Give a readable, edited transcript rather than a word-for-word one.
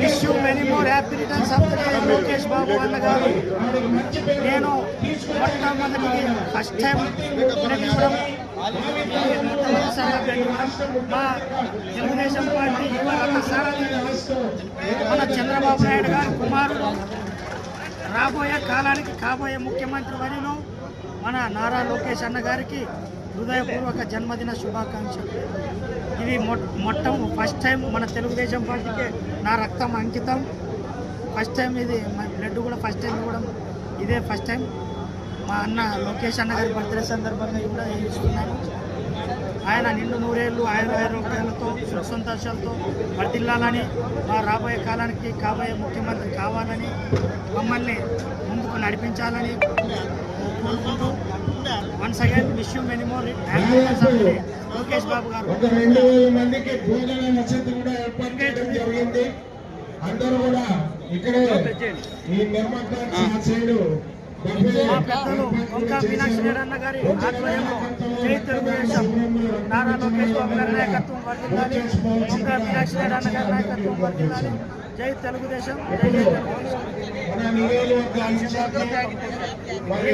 Wish you many more happy returns of the day Lokesh Babu అన్నగారు. నేను మొట్టమొదటికి first time వినమివ్వడం మా Telugu Desam party యువ రథసారథి మన చంద్రబాబు నాయుడు గారి కుమారుడు, రాబోయే కాలానికి కాబోయే ముఖ్యమంత్రి వర్యులు మన నారా లోకేష్ అన్న గారికి హృదయపూర్వక జన్మదిన శుభాకాంక్షలు. ఇది ఫస్ట్ టైం మన తెలుగుదేశం పార్టీకి నా రక్తం అంకితం. ఫస్ట్ టైం ఇది మా బ్లడ్ కూడా ఫస్ట్ టైం ఇవ్వడం ఇదే ఫస్ట్ టైం. మా అన్న లోకేష్ అన్న గారి బర్త్డే సందర్భంగా కూడా ఇస్తున్నాను. ఆయన నిండు నూరేళ్ళు ఆయురారోగ్యాలతో సుఖ సంతోషాలతో వర్ధిల్లాలని, మా రాబోయే కాలానికి కాబోయే ముఖ్యమంత్రి కావాలని, మమ్మల్ని ముందుకు నడిపించాలని కోరుకుంటూ once again wish you many more happy returns of the day Lokesh Babu garu. 2,000 మందికి భోజన వసతి కూడా ఏర్పాటు చేయడం జరిగింది. అందరూ కూడా ఇక్కడే ఈ నిర్మాణ సైడు మా పెద్దలు వంకా మీనాక్షి నాయుడు అన్న గారి ఆధ్వర్యంలో జై తెలుగుదేశం నారా లోకేష్ బాబు గారి నాయకత్వం వర్ధిల్లాలి. వంకా మీనాక్షి నాయుడు అన్న గారి నాయకత్వం వర్ధిల్లాలి. జై తెలుగుదేశం, జై జై తెలుగుదేశం.